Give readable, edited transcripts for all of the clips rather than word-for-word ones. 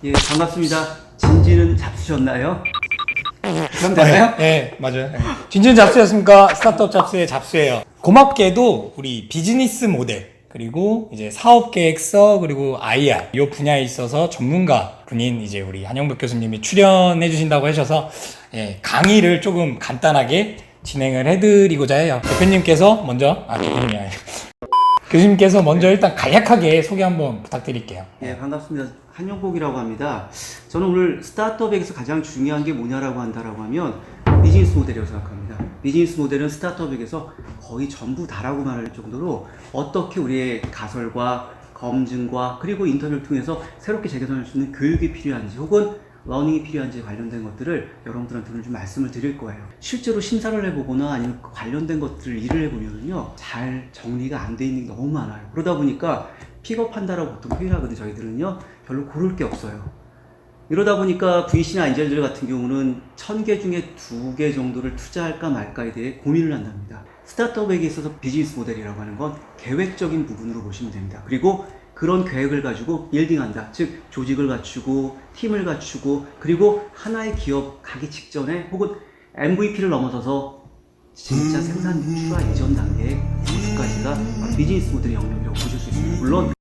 예, 반갑습니다. 진지는 잡수셨나요? 그럼 되나요? 네, 맞아요. 네. 진진 잡스였습니까? 스타트업 잡스의 잡스예요. 고맙게도 우리 비즈니스 모델, 그리고 이제 사업 계획서, 그리고 IR 이 분야에 있어서 전문가 분인 이제 우리 한영벽 교수님이 출연해 주신다고 하셔서 예, 강의를 조금 간단하게 진행을 해드리고자 해요. 대표님께서 먼저 대표님이 아니에요. 교수님께서 먼저 일단 간략하게 소개 한번 부탁드릴게요. 예, 반갑습니다. 한영복이라고 합니다. 저는 오늘 스타트업에게서 가장 중요한 게 뭐냐라고 한다라고 하면 비즈니스 모델이라고 생각합니다. 비즈니스 모델은 스타트업에게서 거의 전부 다라고 말할 정도로 어떻게 우리의 가설과 검증과 그리고 인터뷰를 통해서 새롭게 재개선할 수 있는 교육이 필요한지 혹은 러닝이 필요한지 관련된 것들을 여러분들한테 오늘 좀 말씀을 드릴 거예요. 실제로 심사를 해보거나 아니면 관련된 것들을 일을 해보면요, 잘 정리가 안 돼 있는 게 너무 많아요. 그러다 보니까 픽업한다라고 보통 표현하거든요. 저희들은요, 별로 고를 게 없어요. 이러다 보니까 VC나 엔젤들 같은 경우는 1000개 중에 2개 정도를 투자할까 말까에 대해 고민을 한답니다. 스타트업에게 있어서 비즈니스 모델이라고 하는 건 계획적인 부분으로 보시면 됩니다. 그리고 그런 계획을 가지고 빌딩한다. 즉 조직을 갖추고 팀을 갖추고 그리고 하나의 기업 가기 직전에 혹은 MVP를 넘어서서 진짜 생산 출하 이전 단계의 모습까지가 비즈니스 모델의 영역이라고 보실 수 있습니다. 물론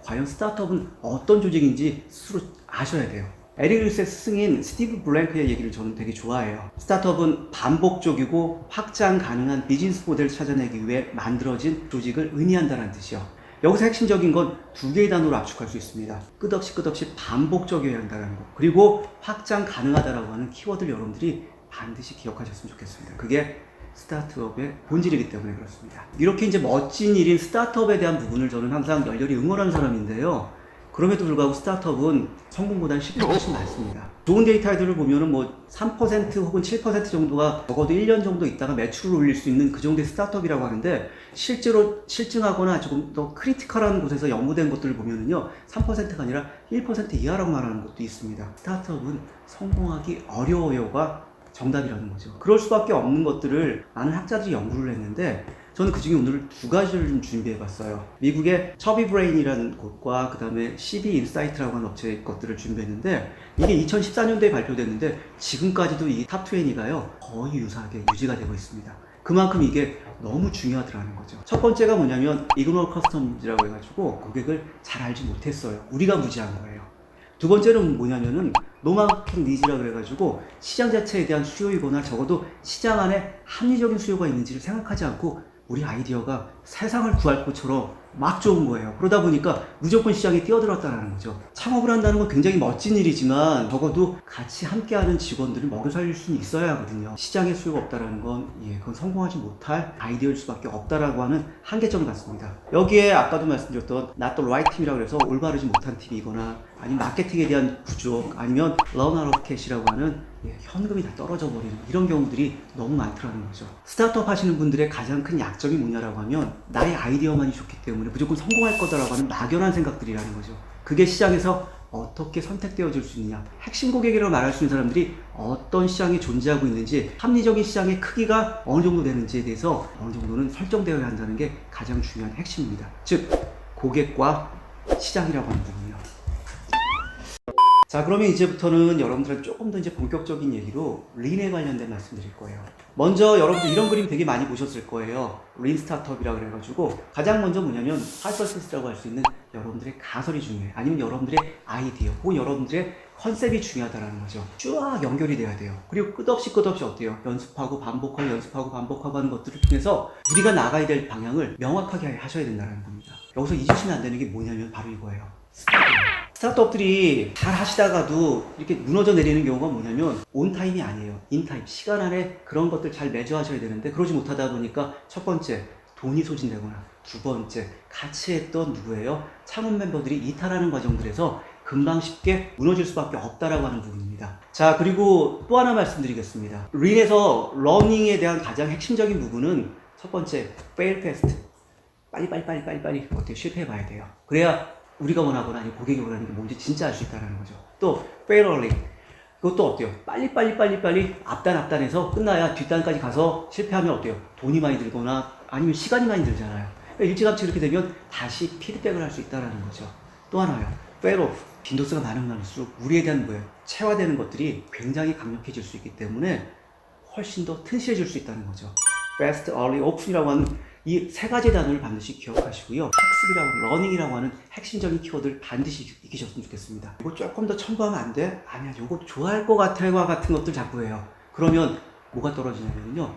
과연 스타트업은 어떤 조직인지 스스로 아셔야 돼요. 에릭 릴스의 스승인 스티브 블랭크의 얘기를 저는 되게 좋아해요. 스타트업은 반복적이고 확장 가능한 비즈니스 모델을 찾아내기 위해 만들어진 조직을 의미한다는 뜻이요. 여기서 핵심적인 건 2개의 단어로 압축할 수 있습니다. 끝없이 반복적이어야 한다는 거, 그리고 확장 가능하다라고 하는 키워드를 여러분들이 반드시 기억하셨으면 좋겠습니다. 그게 스타트업의 본질이기 때문에 그렇습니다. 이렇게 이제 멋진 일인 스타트업에 대한 부분을 저는 항상 열렬히 응원하는 사람인데요. 그럼에도 불구하고 스타트업은 성공보다는 실패가 훨씬 많습니다. 좋은 데이터들을 보면은 뭐 3% 혹은 7% 정도가 적어도 1년 정도 있다가 매출을 올릴 수 있는 그 정도의 스타트업이라고 하는데, 실제로 실증하거나 조금 더 크리티컬한 곳에서 연구된 것들을 보면은요, 3%가 아니라 1% 이하라고 말하는 것도 있습니다. 스타트업은 성공하기 어려워요가 정답이라는 거죠. 그럴 수밖에 없는 것들을 많은 학자들이 연구를 했는데, 저는 그 중에 오늘 2가지를 좀 준비해 봤어요. 미국의 처비브레인이라는 곳과 그 다음에 CB 인사이트라고 하는 업체의 것들을 준비했는데, 이게 2014년도에 발표됐는데 지금까지도 이 탑 20가요 거의 유사하게 유지가 되고 있습니다. 그만큼 이게 너무 중요하더라는 거죠. 첫 번째가 뭐냐면 이그노 커스텀이라고 해가지고 고객을 잘 알지 못했어요. 우리가 무지한 거예요. 두 번째는 뭐냐면은 노마켓 니즈라고 해가지고 시장 자체에 대한 수요이거나 적어도 시장 안에 합리적인 수요가 있는지를 생각하지 않고 우리 아이디어가 세상을 구할 것처럼 막 좋은 거예요. 그러다 보니까 무조건 시장에 뛰어들었다는 거죠. 창업을 한다는 건 굉장히 멋진 일이지만 적어도 같이 함께하는 직원들을 먹여 살릴 수는 있어야 하거든요. 시장에 수요가 없다는 건 그건 성공하지 못할 아이디어일 수밖에 없다라고 하는 한계점을 갖습니다. 여기에 아까도 말씀드렸던 not the right 팀이라고 해서 올바르지 못한 팀이거나 아니면 마케팅에 대한 부족, 아니면 run out of cash라고 하는 현금이 다 떨어져 버리는 이런 경우들이 너무 많더라는 거죠. 스타트업 하시는 분들의 가장 큰 약점이 뭐냐라고 하면 나의 아이디어만이 좋기 때문에 무조건 성공할 거다라고 하는 막연한 생각들이라는 거죠. 그게 시장에서 어떻게 선택되어질 수 있느냐, 핵심 고객이라고 말할 수 있는 사람들이 어떤 시장에 존재하고 있는지, 합리적인 시장의 크기가 어느 정도 되는지에 대해서 어느 정도는 설정되어야 한다는 게 가장 중요한 핵심입니다. 즉 고객과 시장이라고 하는 부분이요. 자, 그러면 이제부터는 여러분들한테 조금 더 이제 본격적인 얘기로 린에 관련된 말씀 드릴 거예요. 먼저 여러분들 이런 그림 되게 많이 보셨을 거예요. 린 스타트업이라고 그래가지고 가장 먼저 뭐냐면 하이퍼시스라고 할 수 있는 여러분들의 가설이 중요해요. 아니면 여러분들의 아이디어 혹은 여러분들의 컨셉이 중요하다는 거죠. 쫙 연결이 돼야 돼요. 그리고 끝없이 어때요? 연습하고 반복하고 하는 것들을 통해서 우리가 나가야 될 방향을 명확하게 하셔야 된다는 겁니다. 여기서 잊으시면 안 되는 게 뭐냐면 바로 이거예요. 스타트업들이 잘 하시다가도 이렇게 무너져 내리는 경우가 뭐냐면 온타임이 아니에요. 인타임, 시간 안에 그런 것들 잘 매주하셔야 되는데 그러지 못하다 보니까 첫 번째, 돈이 소진되거나 두 번째, 같이 했던 누구예요? 창업 멤버들이 이탈하는 과정들에서 금방 쉽게 무너질 수밖에 없다라고 하는 부분입니다. 자, 그리고 또 하나 말씀드리겠습니다. 린에서 러닝에 대한 가장 핵심적인 부분은 첫 번째, fail fast. 빨리 어떻게 실패해봐야 돼요. 그래야 우리가 원하거나 아니면 고객이 원하는 게 뭔지 진짜 알 수 있다는 거죠. 또 fail early. 그것도 어때요? 빨리 앞단해서 끝나야 뒷단까지 가서 실패하면 어때요? 돈이 많이 들거나 아니면 시간이 많이 들잖아요. 그러니까 일찌감치 이렇게 되면 다시 피드백을 할 수 있다는 거죠. 또 하나요. 때로 빈도수가 많으면 많을수록 우리에 대한 체화되는 것들이 굉장히 강력해질 수 있기 때문에 훨씬 더 튼실해질 수 있다는 거죠. Fast, Early, Open이라고 하는 이 세 가지 단어를 반드시 기억하시고요. 학습이라고, 러닝이라고 하는 핵심적인 키워드를 반드시 익히셨으면 좋겠습니다. 이거 조금 더 첨부하면 안 돼? 아니야, 이거 좋아할 것 같아와 같은 것들 자꾸 해요. 그러면 뭐가 떨어지냐면요,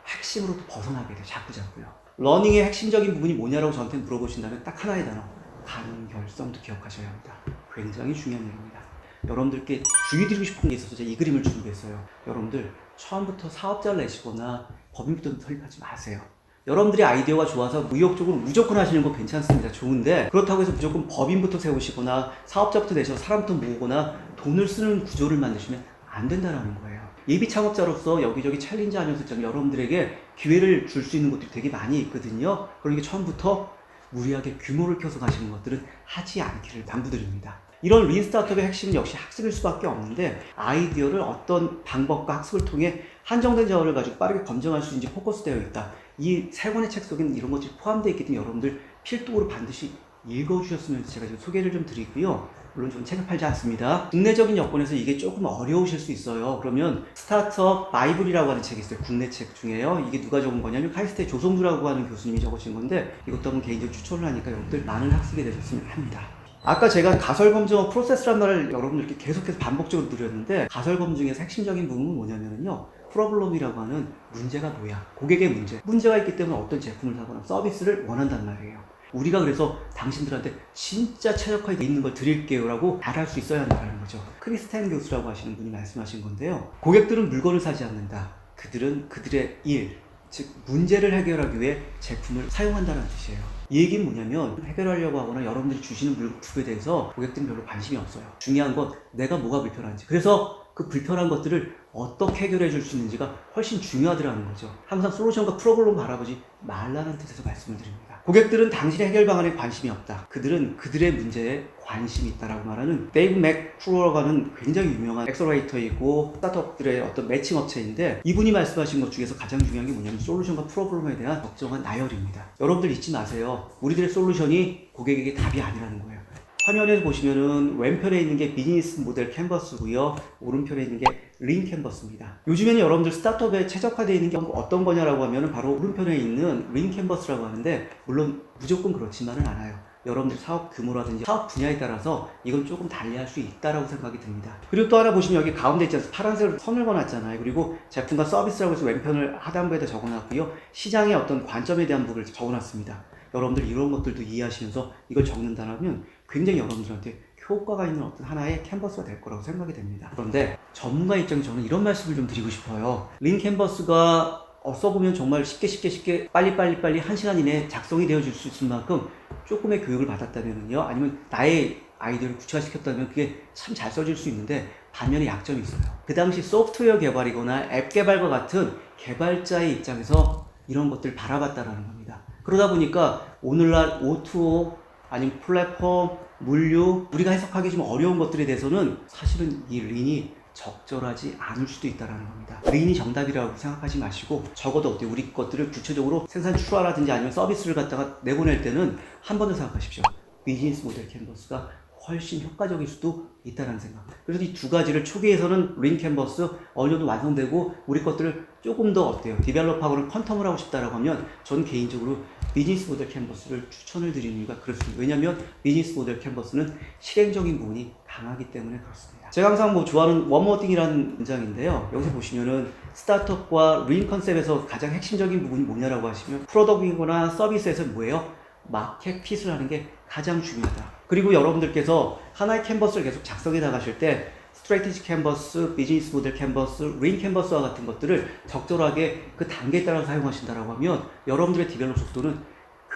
핵심으로 벗어나게 돼요. 자꾸요. 러닝의 핵심적인 부분이 뭐냐라고 저한테 물어보신다면 딱 하나의 단어, 간결성도 기억하셔야 합니다. 굉장히 중요한 일입니다. 여러분들께 주의 드리고 싶은 게 있어서 제가 이 그림을 준비했어요. 여러분들 처음부터 사업자를 내시거나 법인부터 설립하지 마세요. 여러분들이 아이디어가 좋아서 의욕적으로 무조건 하시는 거 괜찮습니다. 좋은데 그렇다고 해서 무조건 법인부터 세우시거나 사업자부터 내셔서 사람부터 모으거나 돈을 쓰는 구조를 만드시면 안 된다는 거예요. 예비 창업자로서 여기저기 챌린지 하면서 여러분들에게 기회를 줄 수 있는 것들이 되게 많이 있거든요. 그러니까 처음부터 무리하게 규모를 켜서 가시는 것들은 하지 않기를 당부드립니다. 이런 린 스타트업의 핵심은 역시 학습일 수밖에 없는데, 아이디어를 어떤 방법과 학습을 통해 한정된 자원을 가지고 빠르게 검증할 수 있는지 포커스되어 있다. 이 세 권의 책 속에는 이런 것들이 포함되어 있기 때문에 여러분들 필독으로 반드시 읽어주셨으면 제가 지금 소개를 좀 드리고요. 물론 저는 책을 팔지 않습니다. 국내적인 여건에서 이게 조금 어려우실 수 있어요. 그러면 스타트업 바이블이라고 하는 책이 있어요. 국내 책 중에요. 이게 누가 적은 거냐면 카이스트의 조성주라고 하는 교수님이 적으신 건데, 이것도 한번 개인적으로 추천을 하니까 여러분들 많은 학습이 되셨으면 합니다. 아까 제가 가설검증과 프로세스란 말을 여러분들께 계속해서 반복적으로 드렸는데, 가설검증에서 핵심적인 부분은 뭐냐면요, 프로블럼이라고 하는 문제가 뭐야? 고객의 문제가 있기 때문에 어떤 제품을 사거나 서비스를 원한단 말이에요. 우리가 그래서 당신들한테 진짜 최적화되어 있는 걸 드릴게요 라고 말할 수 있어야 한다는 거죠. 크리스텐 교수라고 하시는 분이 말씀하신 건데요, 고객들은 물건을 사지 않는다. 그들은 그들의 일, 즉 문제를 해결하기 위해 제품을 사용한다는 뜻이에요. 이 얘기는 뭐냐면, 해결하려고 하거나 여러분들이 주시는 물품에 대해서 고객들은 별로 관심이 없어요. 중요한 건 내가 뭐가 불편한지, 그래서 그 불편한 것들을 어떻게 해결해 줄 수 있는지가 훨씬 중요하더라는 거죠. 항상 솔루션과 프로블럼 바라보지 말라는 뜻에서 말씀을 드립니다. 고객들은 당신의 해결 방안에 관심이 없다. 그들은 그들의 문제에 관심이 있다라고 말하는 데이브 맥크루어라고 하는 굉장히 유명한 엑셀러레이터이고 스타트업들의 어떤 매칭 업체인데, 이분이 말씀하신 것 중에서 가장 중요한 게 뭐냐면 솔루션과 프로블럼에 대한 적정한 나열입니다. 여러분들 잊지 마세요. 우리들의 솔루션이 고객에게 답이 아니라는 거예요. 화면에 보시면은 왼편에 있는 게 비즈니스 모델 캔버스고요, 오른편에 있는 게 린 캔버스입니다. 요즘에는 여러분들 스타트업에 최적화되어 있는 게 어떤 거냐라고 하면은 바로 오른편에 있는 린 캔버스라고 하는데, 물론 무조건 그렇지만은 않아요. 여러분들 사업 규모라든지 사업 분야에 따라서 이건 조금 달리할 수 있다라고 생각이 듭니다. 그리고 또 하나 보시면 여기 가운데 있지 않습니까? 파란색으로 선을 그어놨잖아요. 그리고 제품과 서비스라고 해서 왼편을 하단부에다 적어놨고요, 시장의 어떤 관점에 대한 부분을 적어놨습니다. 여러분들 이런 것들도 이해하시면서 이걸 적는다면 굉장히 여러분들한테 효과가 있는 어떤 하나의 캔버스가 될 거라고 생각이 됩니다. 그런데 전문가 입장에서 저는 이런 말씀을 좀 드리고 싶어요. 린 캔버스가 써보면 정말 쉽게 빨리 1시간 이내에 작성이 되어질 수 있을 만큼 조금의 교육을 받았다면요, 아니면 나의 아이디어를 구체화시켰다면 그게 참 잘 써질 수 있는데, 반면에 약점이 있어요. 그 당시 소프트웨어 개발이거나 앱 개발과 같은 개발자의 입장에서 이런 것들을 바라봤다라는 겁니다. 그러다 보니까 오늘날 O2O 아니면 플랫폼, 물류, 우리가 해석하기 좀 어려운 것들에 대해서는 사실은 이 린이 적절하지 않을 수도 있다는 겁니다. 린이 정답이라고 생각하지 마시고, 적어도 어때요? 우리 것들을 구체적으로 생산 출하라든지 아니면 서비스를 갖다가 내보낼 때는 한 번 더 생각하십시오. 비즈니스 모델 캔버스가 훨씬 효과적일 수도 있다는 생각. 그래서 이 두 가지를 초기에서는 린 캔버스 어느 정도 완성되고 우리 것들을 조금 더 어때요? 디벨롭하고는 퀀텀을 하고 싶다라고 하면, 저는 개인적으로 비즈니스 모델 캔버스를 추천을 드리는 이유가 그렇습니다. 왜냐하면 비즈니스 모델 캔버스는 실행적인 부분이 강하기 때문에 그렇습니다. 제가 항상 좋아하는 원모딩이라는 문장인데요, 여기서 보시면은 스타트업과 린 컨셉에서 가장 핵심적인 부분이 뭐냐라고 하시면, 프로덕트이거나 서비스에서 뭐예요? 마켓 핏을 하는 게 가장 중요하다. 그리고 여러분들께서 하나의 캔버스를 계속 작성해 나가실 때 스트래티지 캔버스, 비즈니스 모델 캔버스, 린 캔버스와 같은 것들을 적절하게 그 단계에 따라 사용하신다라고 하면 여러분들의 디벨롭 속도는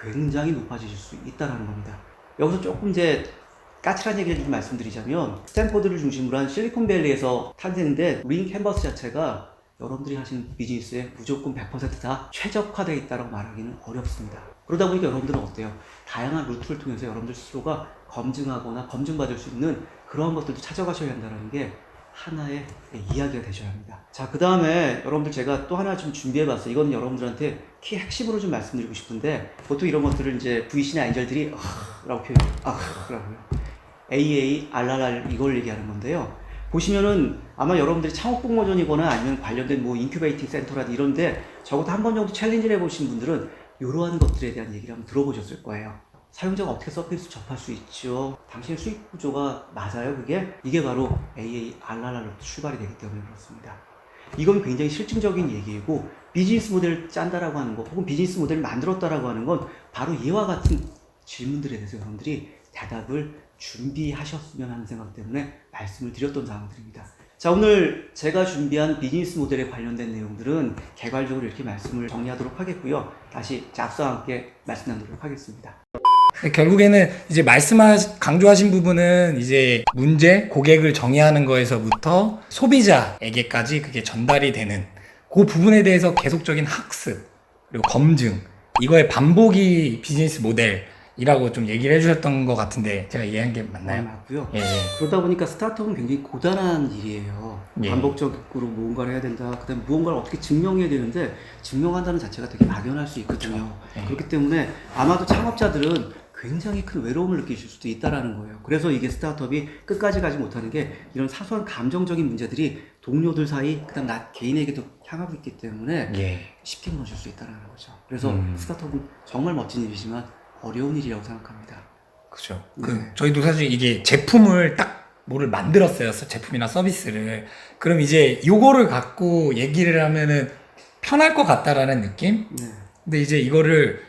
굉장히 높아지실 수 있다는 겁니다. 여기서 조금 이제 까칠한 얘기를 좀 말씀드리자면, 스탠포드를 중심으로 한 실리콘밸리에서 탄생된 린 캔버스 자체가 여러분들이 하시는 비즈니스에 무조건 100% 최적화되어 있다고 말하기는 어렵습니다. 그러다 보니까 여러분들은 어때요? 다양한 루트를 통해서 여러분들 스스로가 검증하거나 검증받을 수 있는 그러한 것들도 찾아가셔야 한다는 게 하나의 이야기가 되셔야 합니다. 자, 그 다음에 여러분들 제가 또 하나 좀 준비해봤어요. 이건 여러분들한테 키 핵심으로 좀 말씀드리고 싶은데, 보통 이런 것들을 이제 VC나 엔젤들이 라고 표현해요. 라고요. AA, RRR 이걸 얘기하는 건데요. 보시면은 아마 여러분들이 창업 공모전이거나 아니면 관련된 뭐 인큐베이팅 센터라든지 이런데 적어도 한 번 정도 챌린지를 해보신 분들은 이러한 것들에 대한 얘기를 한번 들어보셨을 거예요. 사용자가 어떻게 서비스 접할 수 있죠? 당신의 수익 구조가 맞아요, 그게? 이게 바로 AA, RRR로 출발이 되기 때문에 그렇습니다. 이건 굉장히 실증적인 얘기이고, 비즈니스 모델을 짠다라고 하는 것, 혹은 비즈니스 모델을 만들었다라고 하는 건 바로 이와 같은 질문들에 대해서 여러분들이 대답을 준비하셨으면 하는 생각 때문에 말씀을 드렸던 사항들입니다. 자, 오늘 제가 준비한 비즈니스 모델에 관련된 내용들은 개괄적으로 이렇게 말씀을 정리하도록 하겠고요. 다시 잡스와 함께 말씀 나누도록 하겠습니다. 결국에는 이제 강조하신 부분은 이제 문제, 고객을 정의하는 거에서부터 소비자에게까지 그게 전달이 되는 그 부분에 대해서 계속적인 학습, 그리고 검증, 이거의 반복이 비즈니스 모델이라고 좀 얘기를 해주셨던 것 같은데 제가 이해한 게 맞나요? 맞고요. 예, 예. 그러다 보니까 스타트업은 굉장히 고단한 일이에요. 예. 반복적으로 무언가를 해야 된다. 그 다음에 무언가를 어떻게 증명해야 되는데 증명한다는 자체가 되게 막연할 수 있거든요. 예. 그렇기 때문에 아마도 창업자들은 굉장히 큰 외로움을 느끼실 수도 있다라는 거예요. 그래서 이게 스타트업이 끝까지 가지 못하는 게 이런 사소한 감정적인 문제들이 동료들 사이, 그 다음 나 개인에게도 향하고 있기 때문에 예. 쉽게 무너질 수 있다는 거죠. 그래서 스타트업은 정말 멋진 일이지만 어려운 일이라고 생각합니다. 그죠. 네. 저희도 사실 이게 제품을 딱 뭐를 만들었어요. 제품이나 서비스를. 그럼 이제 요거를 갖고 얘기를 하면은 편할 것 같다라는 느낌? 네. 근데 이제 이거를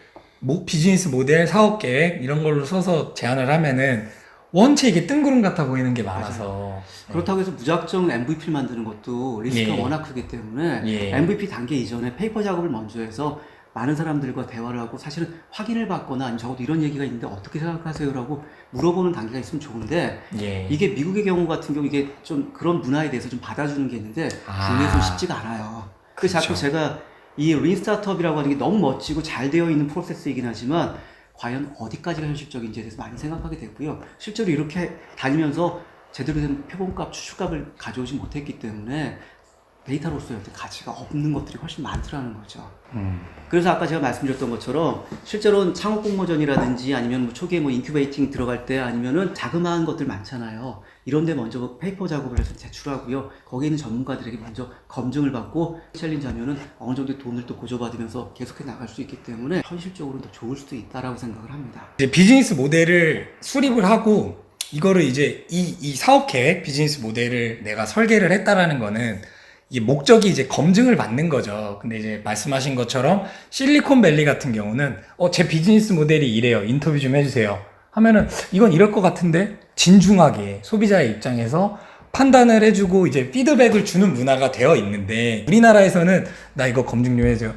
비즈니스 모델, 사업 계획 이런 걸로 써서 제안을 하면은 원체 이게 뜬구름 같아 보이는 게 많아서. 그렇다고 해서 무작정 MVP를 만드는 것도 리스크가 예. 워낙 크기 때문에 예. MVP 단계 이전에 페이퍼 작업을 먼저 해서 많은 사람들과 대화를 하고 사실은 확인을 받거나 아니면 적어도 이런 얘기가 있는데 어떻게 생각하세요? 라고 물어보는 단계가 있으면 좋은데 예. 이게 미국의 경우 같은 경우 이게 좀 그런 문화에 대해서 좀 받아주는 게 있는데 국내에서는 쉽지가 않아요. 그래서 자꾸 그렇죠. 제가 이 린 스타트업이라고 하는 게 너무 멋지고 잘 되어 있는 프로세스이긴 하지만 과연 어디까지가 현실적인지에 대해서 많이 생각하게 됐고요. 실제로 이렇게 다니면서 제대로 된 표본값, 추출값을 가져오지 못했기 때문에 데이터로서의 가치가 없는 것들이 훨씬 많더라는 거죠. 그래서 아까 제가 말씀드렸던 것처럼 실제로는 창업 공모전이라든지 아니면 뭐 초기에 뭐 인큐베이팅 들어갈 때 아니면은 자그마한 것들 많잖아요. 이런데 먼저 페이퍼 작업을 해서 제출하고요. 거기에 있는 전문가들에게 먼저 검증을 받고 챌린지 하면은 어느 정도의 돈을 또 고져받으면서 계속해 나갈 수 있기 때문에 현실적으로 더 좋을 수도 있다라고 생각을 합니다. 이제 비즈니스 모델을 수립을 하고 이거를 이제 이 사업 계획, 비즈니스 모델을 내가 설계를 했다라는 거는 이게 목적이 이제 검증을 받는 거죠. 근데 이제 말씀하신 것처럼 실리콘밸리 같은 경우는 제 비즈니스 모델이 이래요. 인터뷰 좀 해주세요. 하면은 이건 이럴 것 같은데 진중하게 소비자의 입장에서 판단을 해주고 이제 피드백을 주는 문화가 되어 있는데 우리나라에서는 나 이거 검증 좀 해주세요.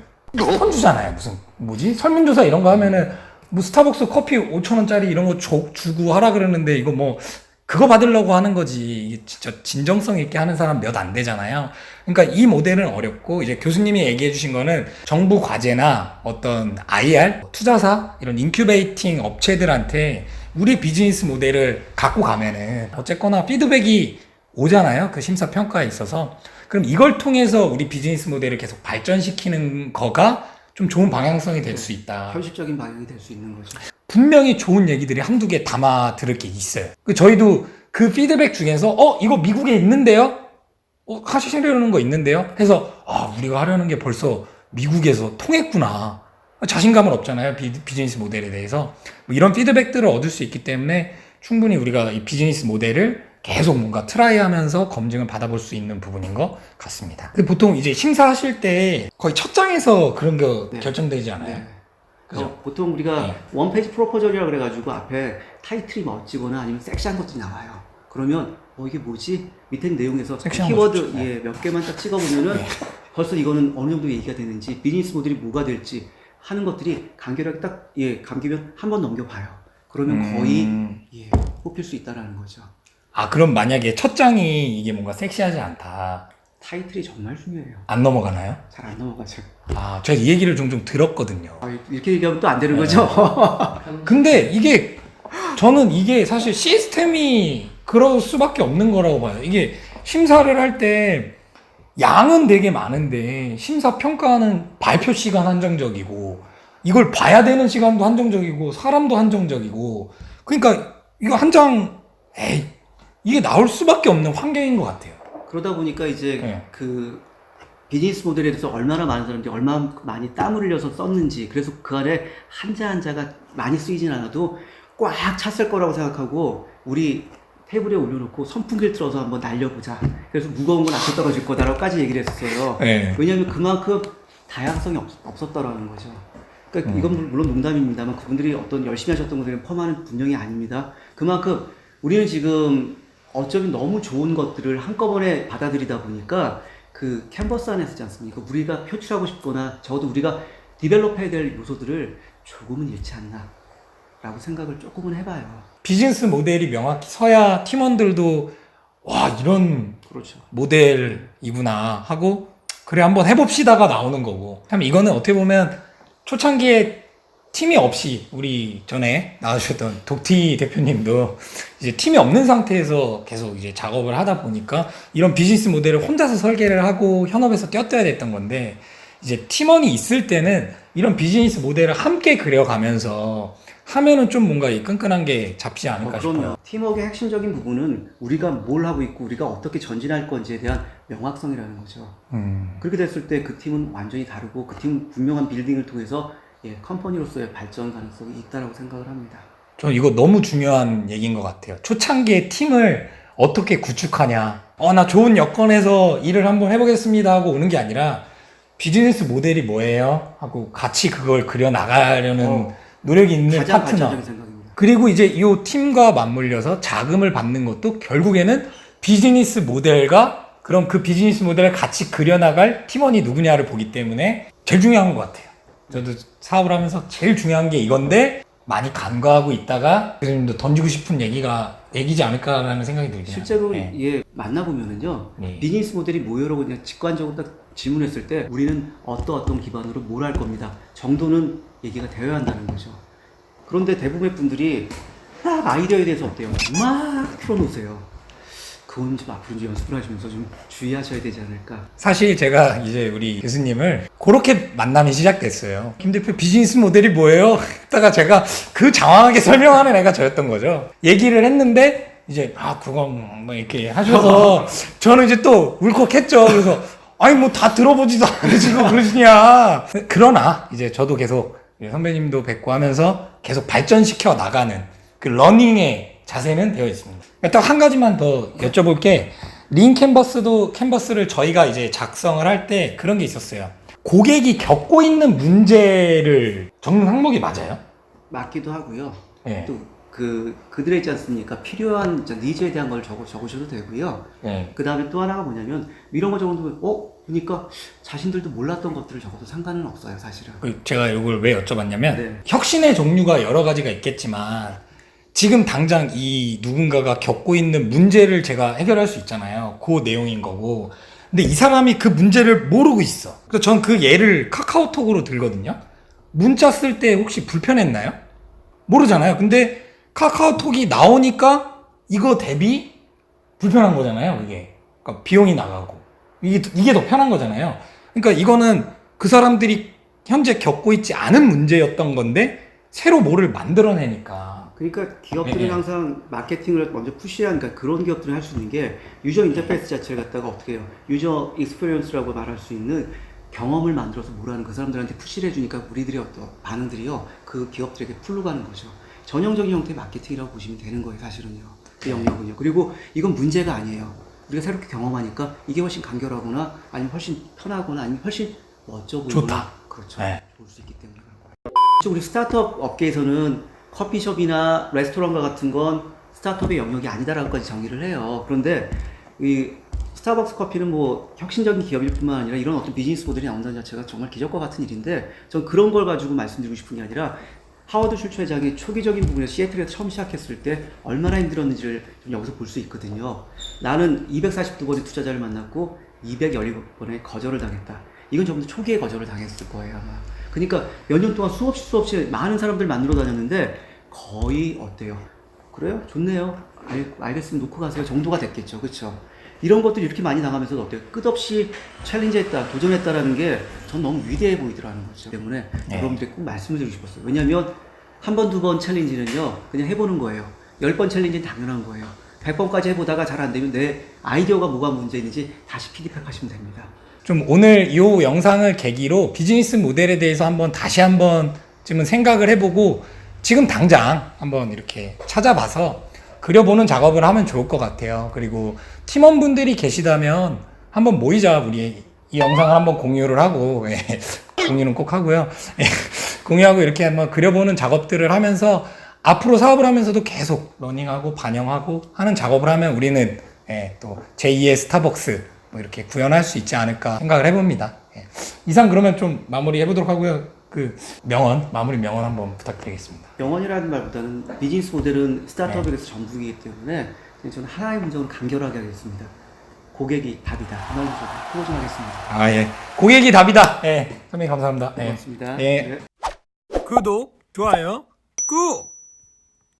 선 주잖아요. 뭐지? 설문조사 이런 거 하면은 뭐 스타벅스 커피 5,000원짜리 이런 거 주고 하라 그러는데 이거 뭐 그거 받으려고 하는 거지. 이게 진짜 진정성 있게 하는 사람 몇 안 되잖아요. 그러니까 이 모델은 어렵고 이제 교수님이 얘기해 주신 거는 정부 과제나 어떤 IR, 투자사 이런 인큐베이팅 업체들한테 우리 비즈니스 모델을 갖고 가면은 어쨌거나 피드백이 오잖아요. 그 심사 평가에 있어서. 그럼 이걸 통해서 우리 비즈니스 모델을 계속 발전시키는 거가 좀 좋은 방향성이 될 수 있다. 현실적인 방향이 될 수 있는 거죠. 분명히 좋은 얘기들이 한두 개 담아 들을 게 있어요. 저희도 그 피드백 중에서 이거 미국에 있는데요? 하시려는 거 있는데요? 해서 우리가 하려는 게 벌써 미국에서 통했구나. 자신감은 없잖아요. 비즈니스 모델에 대해서. 뭐 이런 피드백들을 얻을 수 있기 때문에 충분히 우리가 이 비즈니스 모델을 계속 뭔가 트라이하면서 검증을 받아볼 수 있는 부분인 것 같습니다. 근데 보통 이제 심사하실 때 거의 첫 장에서 그런 거 네. 결정되지 않아요? 네. 그죠. 보통 우리가 원페이지 프로포절이라고 그래가지고 앞에 타이틀이 멋지거나 아니면 섹시한 것들이 나와요. 그러면 이게 뭐지? 밑에 내용에서 키워드 몇 개만 딱 찍어보면은 벌써 이거는 어느 정도 얘기가 되는지 비즈니스 모델이 뭐가 될지 하는 것들이 간결하게 딱 감기면 한 번 넘겨봐요. 그러면 거의 뽑힐 수 있다라는 거죠. 그럼 만약에 첫 장이 이게 뭔가 섹시하지 않다. 타이틀이 정말 중요해요. 안 넘어가나요? 잘 안 넘어가죠. 제가 이 얘기를 종종 들었거든요. 이렇게 얘기하면 또 안 되는 거죠? 근데 저는 이게 사실 시스템이 그럴 수밖에 없는 거라고 봐요. 이게 심사를 할 때 양은 되게 많은데 심사 평가하는 발표 시간 한정적이고 이걸 봐야 되는 시간도 한정적이고 사람도 한정적이고 그러니까 이거 한 장 에이, 이게 나올 수밖에 없는 환경인 것 같아요. 그러다 보니까 이제 네. 그 비즈니스 모델에 대해서 얼마나 많은 사람들이 얼마나 많이 땀을 흘려서 썼는지, 그래서 그 안에 한자 한자가 많이 쓰이진 않아도 꽉 찼을 거라고 생각하고 우리 테이블에 올려놓고 선풍기를 틀어서 한번 날려보자. 그래서 무거운 건 앞에 떨어질 거다라고까지 얘기를 했었어요. 네. 왜냐하면 그만큼 다양성이 없었다라는 거죠. 그러니까 이건 물론 농담입니다만 그분들이 어떤 열심히 하셨던 분들은 펌하는 분명히 아닙니다. 그만큼 우리는 지금 어쩌면 너무 좋은 것들을 한꺼번에 받아들이다 보니까 그 캔버스 안에 쓰지 않습니까? 우리가 표출하고 싶거나 적어도 우리가 디벨롭해야 될 요소들을 조금은 잃지 않나 라고 생각을 조금은 해봐요. 비즈니스 모델이 명확히 서야 팀원들도 와 이런 그렇죠. 모델이구나 하고 그래 한번 해봅시다가 나오는 거고 참 이거는 어떻게 보면 초창기에 팀이 없이 우리 전에 나와주셨던 독티 대표님도 이제 팀이 없는 상태에서 계속 이제 작업을 하다 보니까 이런 비즈니스 모델을 혼자서 설계를 하고 현업에서 띄어떼야 됐던 건데 이제 팀원이 있을 때는 이런 비즈니스 모델을 함께 그려가면서 하면은 좀 뭔가 이 끈끈한 게 잡지 않을까 싶어요. 그럼요. 팀워크의 핵심적인 부분은 우리가 뭘 하고 있고 우리가 어떻게 전진할 건지에 대한 명확성이라는 거죠. 그렇게 됐을 때 그 팀은 완전히 다르고 그 팀은 분명한 빌딩을 통해서 컴퍼니로서의 발전 가능성이 있다고 생각을 합니다. 저는 이거 너무 중요한 얘기인 것 같아요. 초창기에 팀을 어떻게 구축하냐. 나 좋은 여건에서 일을 한번 해보겠습니다 하고 오는 게 아니라 비즈니스 모델이 뭐예요? 하고 같이 그걸 그려나가려는 노력이 있는 가장 파트너. 발전적인 생각입니다. 그리고 이제 이 팀과 맞물려서 자금을 받는 것도 결국에는 비즈니스 모델과 그럼 그 비즈니스 모델을 같이 그려나갈 팀원이 누구냐를 보기 때문에 제일 중요한 것 같아요. 저도 사업을 하면서 제일 중요한 게 이건데 많이 간과하고 있다가 교수님도 던지고 싶은 얘기지 않을까라는 생각이 들긴 실제로 네. 만나보면은요, 네. 비즈니스 모델이 뭐요라고 그냥 직관적으로 딱 질문했을 때 우리는 어떤 기반으로 뭘 할 겁니다 정도는 얘기가 되어야 한다는 거죠. 그런데 대부분의 분들이 막 아이디어에 대해서 어때요? 막 풀어놓으세요. 그건 좀 앞으로 좀 연습을 하시면서 좀 주의하셔야 되지 않을까. 사실 제가 이제 우리 교수님을 그렇게 만남이 시작됐어요. 김 대표 비즈니스 모델이 뭐예요? 했다가 제가 그 장황하게 설명하는 애가 저였던 거죠. 얘기를 했는데 이제 그건 뭐 이렇게 하셔서 저는 이제 또 울컥했죠. 그래서 아니 뭐 다 들어보지도 않으시고 그러시냐. 그러나 이제 저도 계속 선배님도 뵙고 하면서 계속 발전시켜 나가는 그 러닝의 자세는 되어 있습니다. 딱 한 가지만 더 여쭤볼 게 린 캔버스를 저희가 이제 작성을 할 때 그런 게 있었어요. 고객이 겪고 있는 문제를 적는 항목이 맞아요? 맞기도 하고요. 네. 또 그들의 있지 않습니까? 필요한 니즈에 대한 걸 적으셔도 되고요. 네. 그 다음에 또 하나가 뭐냐면 이런 거 적어도 보니까 자신들도 몰랐던 것들을 적어도 상관은 없어요, 사실은. 제가 이걸 왜 여쭤봤냐면 네. 혁신의 종류가 여러 가지가 있겠지만 지금 당장 이 누군가가 겪고 있는 문제를 제가 해결할 수 있잖아요. 그 내용인 거고. 근데 이 사람이 그 문제를 모르고 있어. 그래서 전 그 예를 카카오톡으로 들거든요. 문자 쓸 때 혹시 불편했나요? 모르잖아요. 근데 카카오톡이 나오니까 이거 대비 불편한 거잖아요. 그게. 그러니까 비용이 나가고. 이게 더 편한 거잖아요. 그러니까 이거는 그 사람들이 현재 겪고 있지 않은 문제였던 건데 새로 뭐를 만들어내니까. 그러니까 기업들은 항상 마케팅을 먼저 푸시하는, 그러니까 그런 기업들이 할 수 있는 게 유저 인터페이스 자체를 갖다가 어떻게 해요? 유저 익스피리언스라고 말할 수 있는 경험을 만들어서 뭐라는 그 사람들한테 푸시를 해주니까 우리들의 어떤 반응들이요, 그 기업들에게 풀로 가는 거죠. 전형적인 형태의 마케팅이라고 보시면 되는 거예요, 사실은요. 그 영역은요. 그리고 이건 문제가 아니에요. 우리가 새롭게 경험하니까 이게 훨씬 간결하거나 아니면 훨씬 편하거나 아니면 훨씬 멋져 보이거나 좋다. 그렇죠. 네. 좋을 수 있기 때문에 그런 거예요. 우리 스타트업 업계에서는 커피숍이나 레스토랑과 같은 건 스타트업의 영역이 아니다라고까지 정의를 해요. 그런데 이 스타벅스 커피는 뭐 혁신적인 기업일 뿐만 아니라 이런 어떤 비즈니스 모델이 나온다는 자체가 정말 기적과 같은 일인데, 전 그런 걸 가지고 말씀드리고 싶은 게 아니라 하워드 슐츠 회장이 초기적인 부분에서 시애틀에서 처음 시작했을 때 얼마나 힘들었는지를 좀 여기서 볼 수 있거든요. 나는 242번의 투자자를 만났고 217번의 거절을 당했다. 이건 전부 초기에 거절을 당했을 거예요, 아마. 그러니까 몇 년 동안 수없이 많은 사람들 만나러 다녔는데 거의 어때요? 그래요? 좋네요. 알겠으면 놓고 가세요 정도가 됐겠죠. 그렇죠? 이런 것들이 이렇게 많이 나가면서 어때요? 끝없이 챌린지했다, 도전했다라는 게 전 너무 위대해 보이더라는 거죠. 때문에 여러분들께 꼭 말씀을 드리고 싶었어요. 왜냐하면 한 번, 두 번 챌린지는요, 그냥 해보는 거예요. 10번 챌린지는 당연한 거예요. 100번까지 해보다가 잘 안 되면 내 아이디어가 뭐가 문제인지 다시 피드백 하시면 됩니다. 좀 오늘 이 영상을 계기로 비즈니스 모델에 대해서 다시 한번쯤은 생각을 해보고 지금 당장 한번 이렇게 찾아봐서 그려보는 작업을 하면 좋을 것 같아요. 그리고 팀원분들이 계시다면 한번 모이자. 우리 이 영상을 한번 공유를 하고 공유는 꼭 하고요. 공유하고 이렇게 한번 그려보는 작업들을 하면서 앞으로 사업을 하면서도 계속 러닝하고 반영하고 하는 작업을 하면 우리는 또 제2의 스타벅스 뭐 이렇게 구현할 수 있지 않을까 생각을 해봅니다. 이상 그러면 좀 마무리 해보도록 하고요. 그 마무리 명언 한번 부탁드리겠습니다. 명언이라는 말보다는 비즈니스 모델은 스타트업에서 전부이기 때문에 저는 하나의 문장으로 간결하게 하겠습니다. 고객이 답이다. 하나의 문장으로 클로징하겠습니다. 예. 고객이 답이다. 선생님 감사합니다. 고맙습니다. 구독, 좋아요, 꾹!